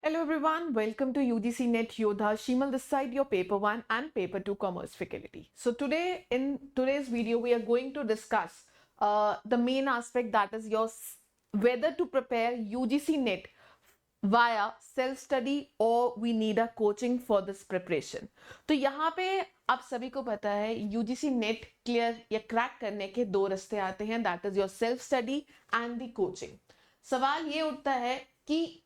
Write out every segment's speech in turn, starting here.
Hello everyone, welcome to UGC Net Yodha. Shimal this side, your paper 1 and paper 2 commerce faculty. So today in today's video we are going to discuss the main aspect, that is your whether to prepare UGC Net via self study or we need a coaching for this preparation. तो यहाँ पे आप सभी को पता है UGC net clear या crack करने के दो रास्ते आते हैं, that is your self study and the coaching. सवाल ये उठता है कि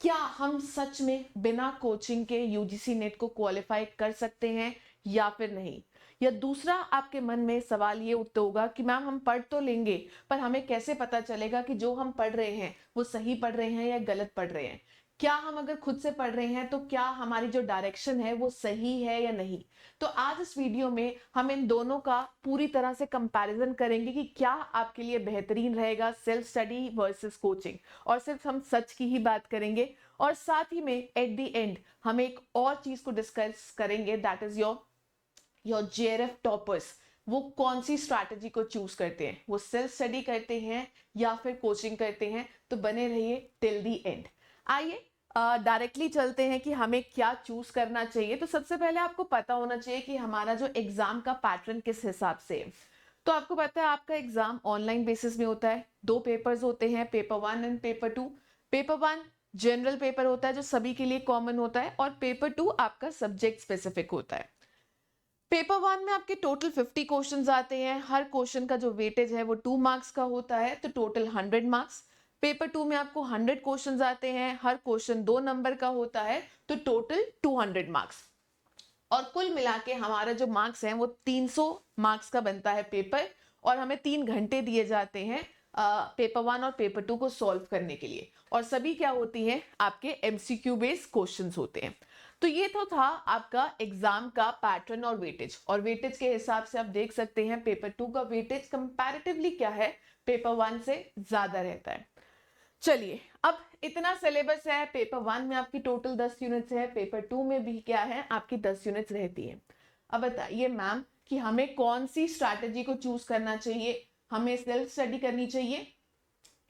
क्या हम सच में बिना कोचिंग के यूजीसी नेट को क्वालिफाई कर सकते हैं या फिर नहीं. या दूसरा आपके मन में सवाल ये उठता होगा कि मैम हम पढ़ तो लेंगे पर हमें कैसे पता चलेगा कि जो हम पढ़ रहे हैं वो सही पढ़ रहे हैं या गलत पढ़ रहे हैं. क्या हम अगर खुद से पढ़ रहे हैं तो क्या हमारी जो डायरेक्शन है वो सही है या नहीं. तो आज इस वीडियो में हम इन दोनों का पूरी तरह से कंपैरिजन करेंगे कि क्या आपके लिए बेहतरीन रहेगा सेल्फ स्टडी वर्सेस कोचिंग, और सिर्फ हम सच की ही बात करेंगे. और साथ ही में एट द एंड हम एक और चीज को डिस्कस करेंगे, that is your JRF toppers. वो कौन सी स्ट्रैटेजी को चूज करते हैं, वो सेल्फ स्टडी करते हैं या फिर कोचिंग करते हैं. तो बने रहिए टिल दी एंड. आइए डायरेक्टली चलते हैं कि हमें क्या चूज करना चाहिए. तो सबसे पहले आपको पता होना चाहिए कि हमारा जो एग्जाम का पैटर्न किस हिसाब से है. तो आपको पता है आपका एग्जाम ऑनलाइन बेसिस में होता है. दो पेपर्स होते हैं, paper 1 and paper 2. Paper 1 general paper होता है जो सभी के लिए कॉमन होता है, और पेपर 2 आपका सब्जेक्ट स्पेसिफिक होता है. पेपर 1 में आपके टोटल 50 क्वेश्चंस आते हैं. हर क्वेश्चन का जो वेटेज है वो 2 मार्क्स का होता है, तो टोटल 100 मार्क्स. पेपर 2 में आपको 100 क्वेश्चंस आते हैं, हर क्वेश्चन 2 नंबर का होता है, तो टोटल 200 मार्क्स. और कुल मिला के हमारा जो मार्क्स हैं वो 300 मार्क्स का बनता है पेपर. और हमें 3 घंटे दिए जाते हैं पेपर 1 और पेपर 2 को सॉल्व करने के लिए. और सभी क्या होती हैं, आपके एमसीक्यू बेस्ड क्वेश्चंस होते हैं. तो ये तो था आपका एग्जाम का पैटर्न और वेटेज. और वेटेज के हिसाब से आप देख सकते हैं पेपर 2 का वेटेज कंपैरेटिवली क्या है, पेपर 1 से ज्यादा रहता है. चलिए, अब इतना सिलेबस है. पेपर 1 में आपकी टोटल 10 यूनिट्स है, पेपर 2 में भी क्या है आपकी 10 यूनिट्स रहती है. अब बताइए मैम कि हमें कौन सी स्ट्रैटेजी को चूज करना चाहिए, हमें सेल्फ स्टडी करनी चाहिए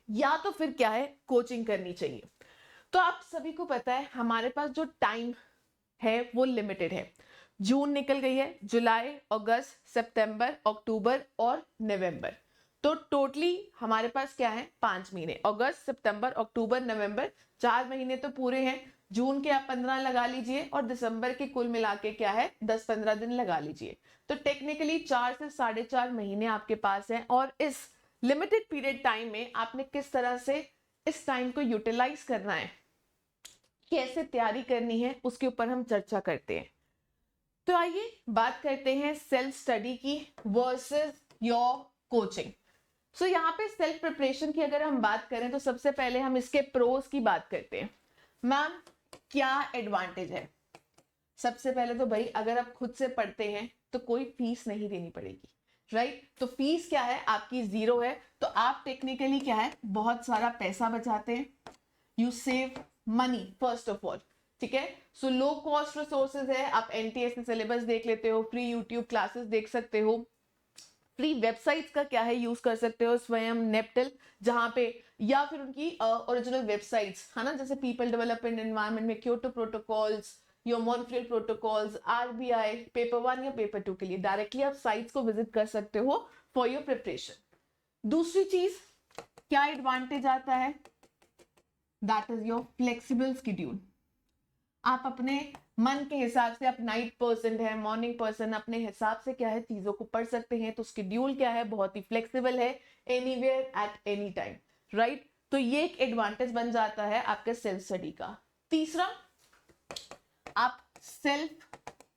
या तो फिर क्या है कोचिंग करनी चाहिए. तो आप सभी को पता है हमारे पास जो टाइम है वो लिमिटेड है. जून निकल गई है, जुलाई, अगस्त, सितंबर, अक्टूबर और नवंबर. तो टोटली हमारे पास क्या है 5 महीने, अगस्त, सितंबर, अक्टूबर, नवंबर, 4 महीने तो पूरे हैं. जून के आप 15 लगा लीजिए और दिसंबर के कुल मिला के क्या है 10-15 दिन लगा लीजिए. तो टेक्निकली 4 से 4.5 महीने आपके पास है. और इस लिमिटेड पीरियड टाइम में आपने किस तरह से इस टाइम को यूटिलाइज करना है, कैसे तैयारी करनी है, उसके ऊपर हम चर्चा करते हैं. तो आइए बात करते हैं सेल्फ स्टडी की वर्सेस योर कोचिंग. सो यहाँ पे सेल्फ प्रिपरेशन की अगर हम बात करें तो सबसे पहले हम इसके प्रोज की बात करते हैं. मैम क्या एडवांटेज है. सबसे पहले तो भाई अगर आप खुद से पढ़ते हैं तो कोई फीस नहीं देनी पड़ेगी, राइट. तो फीस क्या है आपकी 0 है. तो आप टेक्निकली क्या है बहुत सारा पैसा बचाते हैं, you save money first of all. ठीक है. सो लो कॉस्ट रिसोर्सेज है, आप एनटीएस सिलेबस देख लेते हो, फ्री यूट्यूब क्लासेस देख सकते हो, फ्री वेबसाइट्स का क्या है यूज कर सकते हो, स्वयं नेप्टल जहां पे, या फिर उनकी ओरिजिनल वेबसाइट्स है ना, जैसे पीपल डेवलपमेंट एनवायरनमेंट में Kyoto protocols, your Montreal protocols, RBI, paper 1 या पेपर 2 के लिए डायरेक्टली आप साइट्स को विजिट कर सकते हो फॉर योर प्रिपरेशन. दूसरी चीज क्या एडवांटेज आता है, that is your flexible schedule. आप अपने मन के हिसाब से, आप नाइट पर्सन है, मॉर्निंग पर्सन, अपने हिसाब से क्या है चीजों को पढ़ सकते हैं. तो शेड्यूल क्या है बहुत ही फ्लेक्सिबल है, anywhere at any time, right. तो ये एक एडवांटेज बन जाता है आपके सेल्फ स्टडी का. तीसरा, आप सेल्फ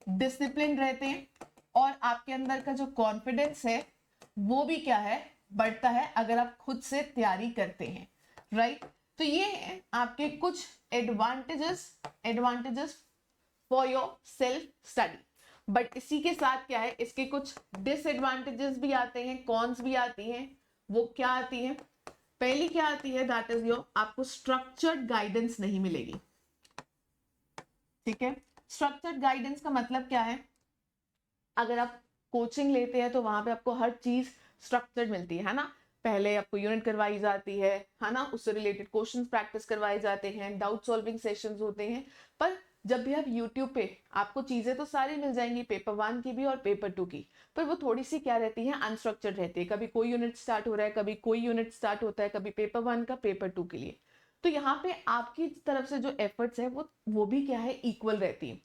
डिसिप्लिन रहते हैं और आपके अंदर का जो कॉन्फिडेंस है वो भी क्या है बढ़ता है अगर आप खुद से तैयारी करते हैं, राइट. तो ये है आपके कुछ advantages for your self study. But इसी के साथ क्या है इसके कुछ डिसएडवांटेजेस भी आते हैं, कॉन्स भी आती हैं. वो क्या आती है, पहली क्या आती है, दैट इज योर आपको स्ट्रक्चर्ड गाइडेंस नहीं मिलेगी. ठीक है. स्ट्रक्चर्ड गाइडेंस का मतलब क्या है, अगर आप कोचिंग लेते हैं तो वहां पे आपको हर चीज स्ट्रक्चर्ड मिलती है ना. पहले आपको यूनिट करवाई जाती है ना, उससे रिलेटेड क्वेश्चंस प्रैक्टिस करवाए जाते हैं, डाउट सॉल्विंग सेशंस होते हैं। पर जब भी आप YouTube पे आपको चीजें तो सारी मिल जाएंगी, पेपर 1 की भी और पेपर 2 की, पर वो थोड़ी सी क्या रहती है, अनस्ट्रक्चर्ड रहती है। कभी कोई यूनिट स्टार्ट हो रहा है, कभी कोई यूनिट स्टार्ट होता है, कभी पेपर 1 का पेपर 2 के लिए। तो यहाँ पे आपकी तरफ से जो एफर्ट्स है वो भी क्या है, इक्वल रहती है।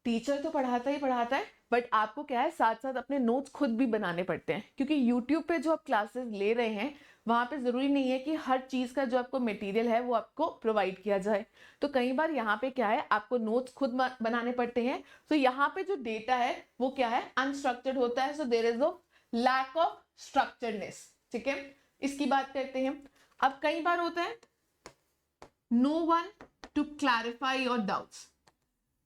टीचर तो पढ़ाता ही पढ़ाता है, बट आपको क्या है, साथ साथ अपने नोट्स खुद भी बनाने पड़ते हैं, क्योंकि यूट्यूब पे जो आप क्लासेस ले रहे हैं वहां पे जरूरी नहीं है कि हर चीज का जो आपको मटेरियल है वो आपको प्रोवाइड किया जाए। तो कई बार यहाँ पे क्या है, आपको नोट्स खुद बनाने पड़ते हैं। तो यहाँ पे जो डेटा है वो क्या है, अनस्ट्रक्चर्ड होता है। So there is a lack of structureness. ठीक है, इसकी बात करते हैं। अब कई बार होता है no one to clarify your doubts,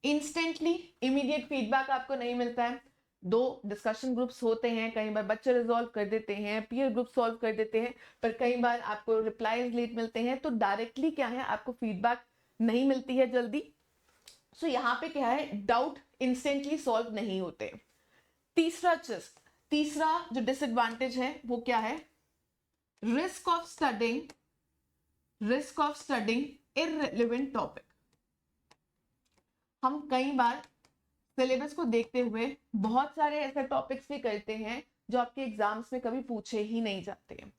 instantly immediate feedback आपको नहीं मिलता है। 2 डिस्कशन ग्रुप्स होते हैं, कई बार बच्चे रिजॉल्व कर देते हैं, पीयर ग्रुप सॉल्व कर देते हैं, पर कई बार आपको रिप्लाईज लेट मिलते हैं, तो डायरेक्टली क्या है, आपको फीडबैक नहीं मिलती है जल्दी। सो यहाँ पे क्या है, डाउट इंस्टेंटली सॉल्व नहीं होते। तीसरा जो डिसएडवांटेज है वो क्या है, risk of studying irrelevant topic. हम कई बार सिलेबस को देखते हुए बहुत सारे ऐसे टॉपिक्स भी करते हैं जो आपके एग्जाम्स में कभी पूछे ही नहीं जाते हैं।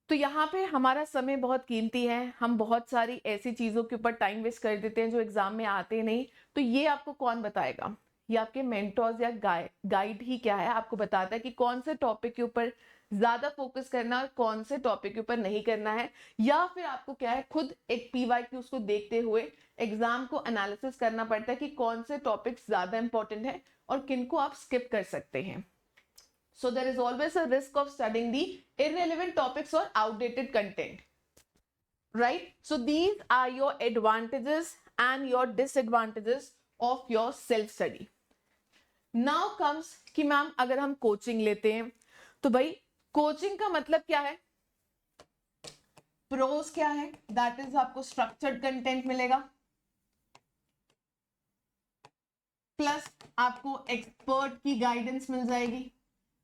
तो यहाँ पे हमारा समय बहुत कीमती है, हम बहुत सारी ऐसी चीजों के ऊपर टाइम वेस्ट कर देते हैं जो एग्जाम में आते नहीं। तो ये आपको कौन बताएगा, ये आपके मेंटर्स या गाइड ही क्या है, आपको बताता है कि कौन से टॉपिक के ऊपर ज्यादा फोकस करना और कौन से टॉपिक के ऊपर नहीं करना है। या फिर आपको क्या है, खुद एक PYQs को देखते हुए एग्जाम को एनालिसिस करना पड़ता है कि कौन से टॉपिक्स ज्यादा इंपॉर्टेंट है और किनको आप स्किप कर सकते हैं। So there is always a risk of studying the irrelevant topics or outdated content, right? So these are your advantages and your disadvantages of your self study. Now comes कि ma'am अगर हम coaching लेते हैं तो भाई coaching का मतलब क्या है, प्रोज क्या है, दैट इज आपको स्ट्रक्चर्ड कंटेंट मिलेगा, प्लस आपको एक्सपर्ट की गाइडेंस मिल जाएगी।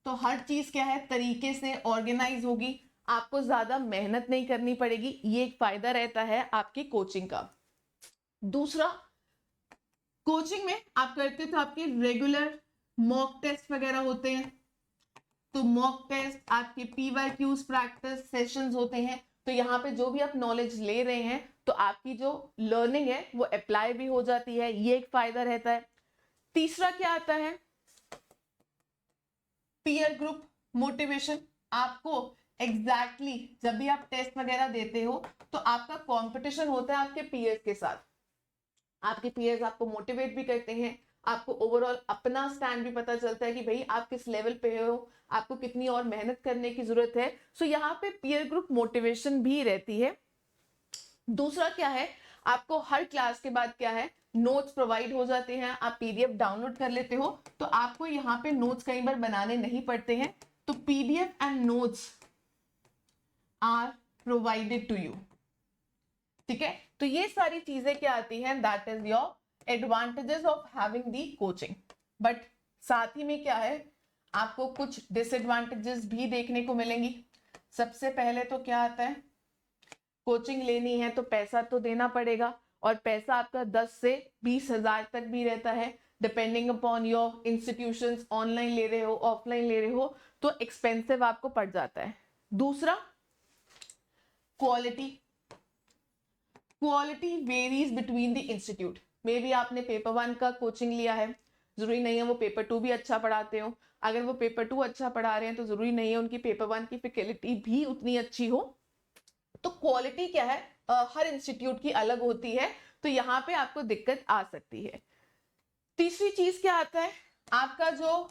तो हर चीज क्या है, तरीके से ऑर्गेनाइज होगी, आपको ज्यादा मेहनत नहीं करनी पड़ेगी। ये एक फायदा रहता है आपकी कोचिंग का। दूसरा, कोचिंग में आप करते तो आपके रेगुलर मॉक टेस्ट वगैरह होते हैं, तो मॉक टेस्ट, आपके PYQs प्रैक्टिस सेशंस होते हैं। तो यहाँ पे जो भी आप नॉलेज ले रहे हैं तो आपकी जो लर्निंग है वो अप्लाई भी हो जाती है, ये एक फायदा रहता है। तीसरा क्या आता है, पीयर ग्रुप मोटिवेशन। आपको एग्जैक्टली जब भी आप टेस्ट वगैरह देते हो तो आपका कंपटीशन होता है आपके पीयर्स के साथ। आपके पीयर्स आपको मोटिवेट भी करते हैं, आपको ओवरऑल अपना स्टैंड भी पता चलता है कि भाई आप किस लेवल पे हो, आपको कितनी और मेहनत करने की जरूरत है। सो यहाँ पे पीयर ग्रुप मोटिवेशन भी रहती है। दूसरा क्या है, आपको हर क्लास के बाद क्या है, नोट्स प्रोवाइड हो जाते हैं, आप PDF डाउनलोड कर लेते हो, तो आपको यहाँ पे नोट्स कई बार बनाने नहीं पड़ते हैं। तो PDF and notes are provided to you. ठीक है, तो ये सारी चीजें क्या आती हैं, that is your advantages of having the coaching. But साथ ही में क्या है, आपको कुछ डिसएडवांटेजेस भी देखने को मिलेंगी। सबसे पहले तो क्या आता है, कोचिंग लेनी है तो पैसा तो देना पड़ेगा, और पैसा आपका 10 से 20 हजार तक भी रहता है, depending upon your institutions. Online ले रहे हो, ऑफलाइन ले रहे हो, तो एक्सपेंसिव आपको पड़ जाता है। दूसरा, quality varies between the institute. May be आपने पेपर 1 का कोचिंग लिया है, जरूरी नहीं है वो पेपर 2 भी अच्छा पढ़ाते हो। अगर वो पेपर 2 अच्छा पढ़ा रहे हैं तो जरूरी नहीं है उनकी पेपर 1 की फैकल्टी भी उतनी अच्छी हो। तो क्वालिटी क्या है, हर इंस्टीट्यूट की अलग होती है, तो यहाँ पे आपको दिक्कत आ सकती है। तीसरी चीज क्या आता है, आपका जो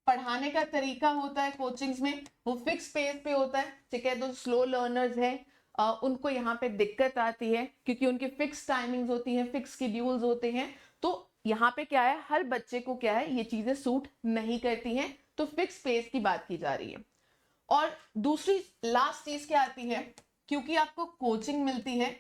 पढ़ाने का तरीका होता है कोचिंग्स में वो फिक्स पेस पे होता है। ठीक है, तो स्लो लर्नर्स हैं उनको यहाँ पे दिक्कत आती है, क्योंकि उनकी फिक्स टाइमिंग्स होती हैं, फिक्स शेड्यूल्स होते हैं। तो यहाँ पे क्या है, हर बच्चे को क्या है, ये चीजें सूट नहीं करती हैं, तो फिक्स पेस की बात की जा रही है। और दूसरी लास्ट चीज क्या आती है, क्योंकि आपको कोचिंग मिलती है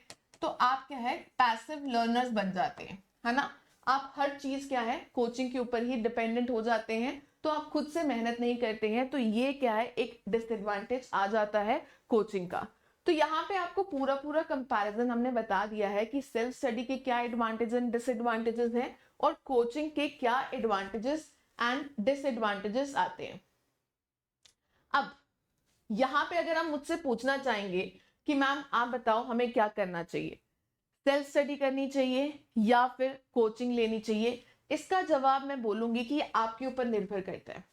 तो आप क्या है, पैसिव लर्नर्स बन जाते हैं, है ना। आप हर चीज क्या है, कोचिंग के ऊपर ही डिपेंडेंट हो जाते हैं, तो आप खुद से मेहनत नहीं करते हैं, तो ये क्या है, एक डिसएडवांटेज आ जाता है कोचिंग का। तो यहाँ पे आपको पूरा पूरा कंपैरिजन हमने बता दिया है कि सेल्फ स्टडी के क्या एडवांटेज एंड डिसएडवांटेजेस हैं और कोचिंग के क्या एडवांटेजेस एंड डिसएडवांटेजेस आते हैं। अब यहाँ पे अगर हम मुझसे पूछना चाहेंगे कि मैम आप बताओ हमें क्या करना चाहिए, सेल्फ स्टडी करनी चाहिए या फिर कोचिंग लेनी चाहिए, इसका जवाब मैं बोलूंगी कि आपके ऊपर निर्भर करता है।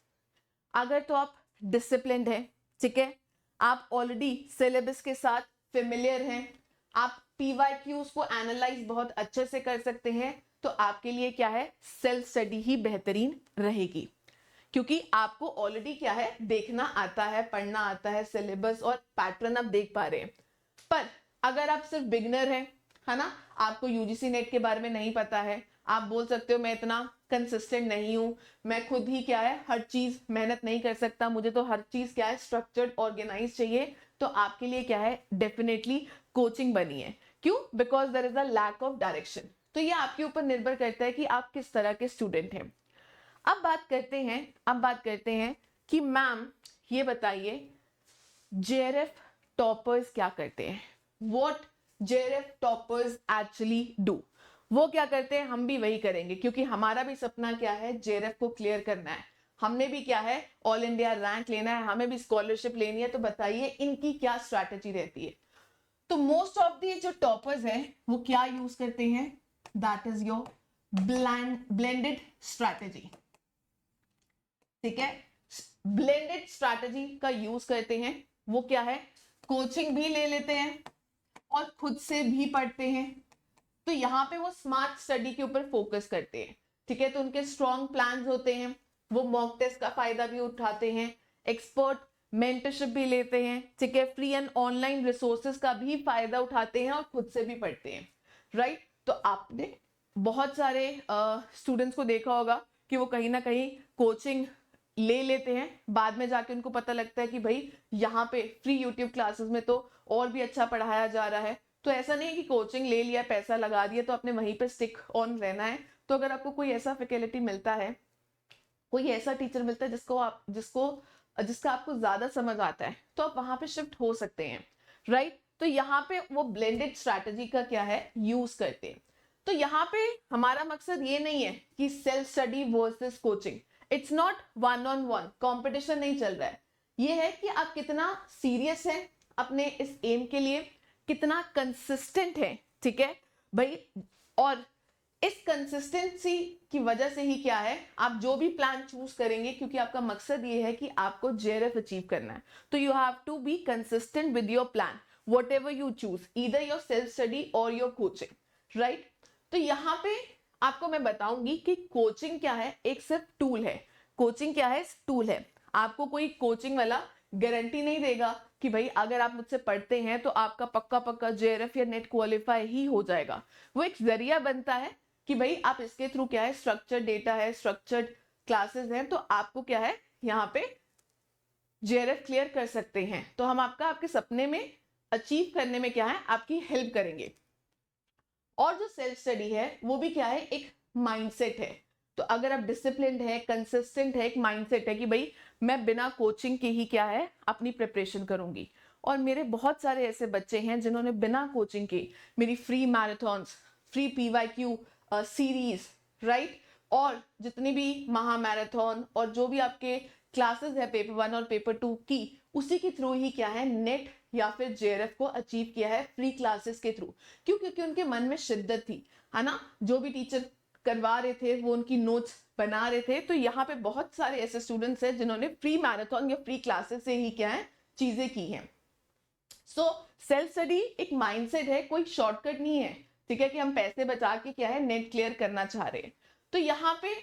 अगर तो आप डिसिप्लिन्ड हैं, ठीक है, आप ऑलरेडी सिलेबस के साथ फेमिलियर हैं, आप पीवाईक्यूज को एनालाइज बहुत अच्छे से कर सकते हैं, तो आपके लिए क्या है, सेल्फ स्टडी ही बेहतरीन रहेगी, क्योंकि आपको ऑलरेडी क्या है, देखना आता है, पढ़ना आता है, सिलेबस और पैटर्न आप देख पा रहे हैं। पर अगर आप सिर्फ बिगनर हैं, है ना, आपको यूजीसी नेट के बारे में नहीं पता है, आप बोल सकते हो मैं इतना कंसिस्टेंट नहीं हूं, मैं खुद ही क्या है हर चीज मेहनत नहीं कर सकता, मुझे तो हर चीज क्या है स्ट्रक्चर्ड ऑर्गेनाइज चाहिए, तो आपके लिए क्या है डेफिनेटली कोचिंग बनी है। क्यों? Because there is a lack of direction. तो ये आपके ऊपर निर्भर करता है कि आप किस तरह के स्टूडेंट हैं। अब बात करते हैं कि मैम ये बताइए जेआरएफ टॉपर्स क्या करते हैं, what JRF toppers actually do. वो क्या करते हैं, हम भी वही करेंगे, क्योंकि हमारा भी सपना क्या है, जेआरएफ को क्लियर करना है, हमने भी क्या है ऑल इंडिया रैंक लेना है, हमें भी स्कॉलरशिप लेनी है। तो बताइए इनकी क्या स्ट्रैटेजी रहती है। तो मोस्ट ऑफ दी जो टॉपर्स हैं वो क्या यूज करते हैं, that is your blended strategy, ठीक है, ब्लेंडेड स्ट्रैटेजी का यूज करते हैं। वो क्या है, कोचिंग भी ले लेते हैं और खुद से भी पढ़ते हैं। तो यहाँ पे वो स्मार्ट स्टडी के ऊपर फोकस करते हैं, ठीक है, तो उनके स्ट्रॉन्ग प्लान्स होते हैं, वो मॉक टेस्ट का फायदा भी उठाते हैं, एक्सपर्ट मेंटरशिप भी लेते हैं, ठीक है, फ्री एंड ऑनलाइन रिसोर्सेज का भी फायदा उठाते हैं और खुद से भी पढ़ते हैं, राइट। तो आपने बहुत सारे स्टूडेंट्स को देखा होगा कि वो कहीं ना कहीं कोचिंग ले लेते हैं, बाद में जाके उनको पता लगता है कि भाई यहाँ पे फ्री यूट्यूब क्लासेस में तो और भी अच्छा पढ़ाया जा रहा है। तो ऐसा नहीं है कि कोचिंग ले लिया, पैसा लगा दिया तो आपने वहीं पे स्टिक ऑन रहना है। तो अगर आपको कोई ऐसा फैकल्टी मिलता है, कोई ऐसा टीचर मिलता है जिसका आपको ज्यादा समझ आता है, तो आप वहां पे शिफ्ट हो सकते हैं, राइट। तो यहाँ पे वो ब्लेंडेड स्ट्रैटेजी का क्या है यूज करते हैं। तो यहाँ पे हमारा मकसद ये नहीं है कि self study versus coaching, it's not one on one, competition नहीं चल रहा है। ये है कि आप कितना सीरियस है अपने इस एम के लिए, कितना कंसिस्टेंट है, ठीक है भाई। और इस कंसिस्टेंसी की वजह से ही क्या है, आप जो भी प्लान चूज करेंगे, क्योंकि आपका मकसद ये है कि आपको जेआरएफ अचीव करना है, तो you have to be consistent with your plan, whatever you choose, either your self study or your coaching, right. तो यहाँ पे आपको मैं बताऊंगी कि कोचिंग क्या है, एक सिर्फ टूल है। कोचिंग क्या है, टूल है। आपको कोई कोचिंग वाला गारंटी नहीं देगा कि भाई अगर आप मुझसे पढ़ते हैं तो आपका पक्का पक्का जेआरएफ या नेट क्वालिफाई ही हो जाएगा। वो एक जरिया बनता है कि भाई आप इसके थ्रू क्या है, स्ट्रक्चर्ड डेटा है, स्ट्रक्चर्ड क्लासेस हैं, तो आपको क्या है यहाँ पे जेआरएफ क्लियर कर सकते हैं। तो हम आपके सपने में अचीव करने में क्या है, आपकी हेल्प करेंगे। और जो सेल्फ स्टडी है वो भी क्या है, एक माइंडसेट है। तो अगर आप डिसिप्लिन्ड है, कंसिस्टेंट है, एक माइंडसेट है कि भाई मैं बिना कोचिंग के ही क्या है अपनी प्रिपरेशन करूंगी। और मेरे बहुत सारे ऐसे बच्चे हैं जिन्होंने बिना कोचिंग के मेरी free marathons, free PYQ series, right, और जितनी भी महा मैराथन और जो भी आपके क्लासेस है पेपर 1 और पेपर 2 की, उसी के थ्रू ही क्या है नेट या फिर जेआरएफ को अचीव किया है फ्री क्लासेस के थ्रू। क्यों? क्योंकि उनके मन में शिद्दत थी, है ना, जो भी टीचर करवा रहे थे वो उनकी नोट्स बना रहे थे। तो यहाँ पे बहुत सारे ऐसे स्टूडेंट्स हैं जिन्होंने फ्री मैराथन या फ्री क्लासेस से ही क्या है चीजें की हैं। सो सेल्फ स्टडी एक माइंडसेट है, कोई शॉर्टकट नहीं है, ठीक है, कि हम पैसे बचा के क्या है नेट क्लियर करना चाह रहे हैं। तो यहाँ पे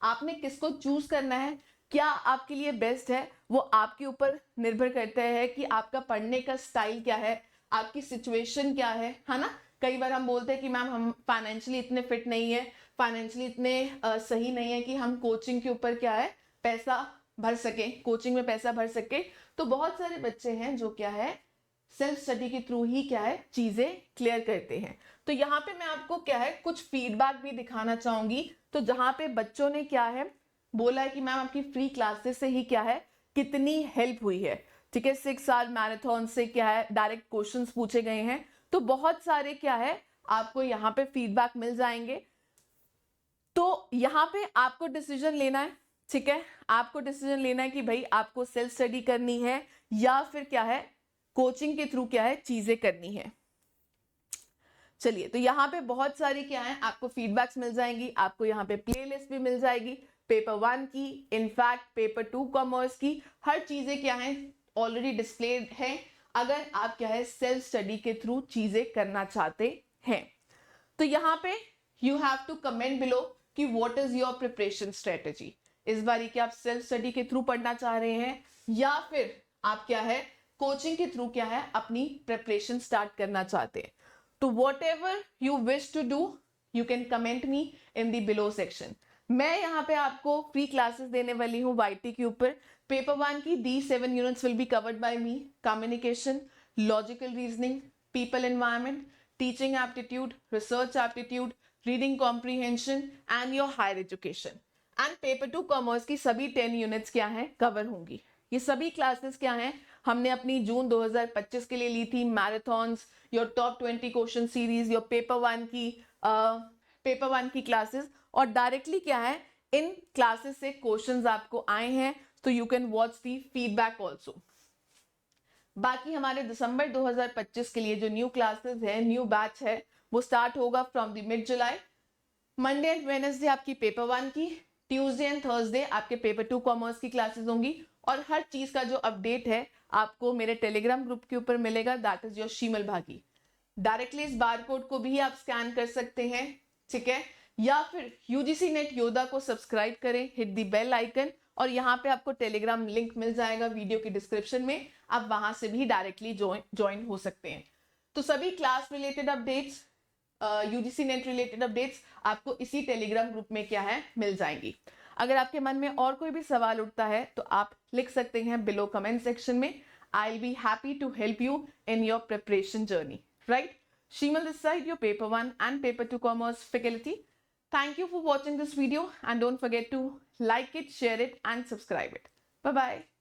आपने किसको चूज करना है, क्या आपके लिए बेस्ट है, वो आपके ऊपर निर्भर करता है कि आपका पढ़ने का स्टाइल क्या है, आपकी सिचुएशन क्या है ना। कई बार हम बोलते हैं कि मैम हम फाइनेंशियली इतने फिट नहीं है, फाइनेंशियली इतने सही नहीं है कि हम कोचिंग के ऊपर क्या है पैसा भर सके, कोचिंग में पैसा भर सके। तो बहुत सारे बच्चे हैं जो क्या है सेल्फ स्टडी के थ्रू ही क्या है चीजें क्लियर करते हैं। तो यहाँ पे मैं आपको क्या है कुछ फीडबैक भी दिखाना चाहूंगी। तो जहाँ पे बच्चों ने क्या है बोला है कि मैम आपकी फ्री क्लासेस से ही क्या है, कितनी हेल्प हुई है, ठीक है। 6 आवर मैराथन से क्या है, डायरेक्ट क्वेश्चंस पूछे गए हैं, तो बहुत सारे क्या है आपको यहाँ पे फीडबैक मिल जाएंगे। तो यहाँ पे आपको डिसीजन लेना है, ठीक है। आपको डिसीजन लेना है कि भाई आपको सेल्फ स्टडी करनी है या फिर क्या है कोचिंग के थ्रू क्या है चीजें करनी है। चलिए, तो यहाँ पे बहुत सारी क्या है आपको फीडबैक्स मिल जाएंगी, आपको यहाँ पे प्लेलिस्ट भी मिल जाएगी पेपर 1 की, इनफैक्ट पेपर 2 कॉमर्स की, हर चीजें क्या है ऑलरेडी डिस्प्लेड है, अगर आप क्या है सेल्फ स्टडी के थ्रू चीजें करना चाहते हैं। तो यहाँ पे you have to comment below कि what is your preparation strategy. इस बारी क्या आप सेल्फ स्टडी के थ्रू पढ़ना चाह रहे हैं या फिर आप क्या है कोचिंग के थ्रू क्या है अपनी प्रिपरेशन स्टार्ट करना चाहते हैं। तो whatever you wish to do you can comment me in the below section. मैं यहाँ पे आपको फ्री क्लासेस देने वाली हूँ YT के ऊपर। पेपर 1 की the 7 units will be covered by me, communication, logical reasoning, people environment, teaching aptitude, research aptitude, reading comprehension and your higher education. And paper 2 commerce की सभी 10 यूनिट्स क्या हैं कवर होंगी। ये सभी क्लासेस क्या हैं हमने अपनी जून 2025 के लिए ली थी, marathons, your top 20 question series, your paper 1 की क्लासेस, और डायरेक्टली क्या है इन क्लासेस से क्वेश्चंस आपको आए हैं, तो you can watch the feedback also. बाकी हमारे दिसंबर 2025 के लिए जो न्यू क्लासेस है, न्यू बैच है, वो स्टार्ट होगा from the mid July. Monday and Wednesday आपकी पेपर 1 की, ट्यूसडे एंड थर्सडे आपके पेपर 2 कॉमर्स की क्लासेस होंगी, और हर चीज का जो अपडेट है आपको मेरे टेलीग्राम ग्रुप के ऊपर मिलेगा, दैट इज योर शीमल भागी। डायरेक्टली इस बारकोड को भी आप स्कैन कर सकते हैं, ठीक है, या फिर यूजीसी नेट योद्धा को सब्सक्राइब करें, हिट द बेल आइकन, और यहाँ पे आपको टेलीग्राम लिंक मिल जाएगा वीडियो की डिस्क्रिप्शन में, आप वहां से भी डायरेक्टली ज्वाइन हो सकते हैं। तो सभी class related updates, UGC net related updates आपको इसी टेलीग्राम ग्रुप में क्या है मिल जाएंगी। अगर आपके मन में और कोई भी सवाल उठता है तो आप लिख सकते हैं बिलो कमेंट सेक्शन में। I will be happy to help you in your preparation journey, right. Shimal this side, your paper 1 and paper 2 commerce faculty. Thank you for watching this video and don't forget to like it, share it and subscribe it. Bye bye.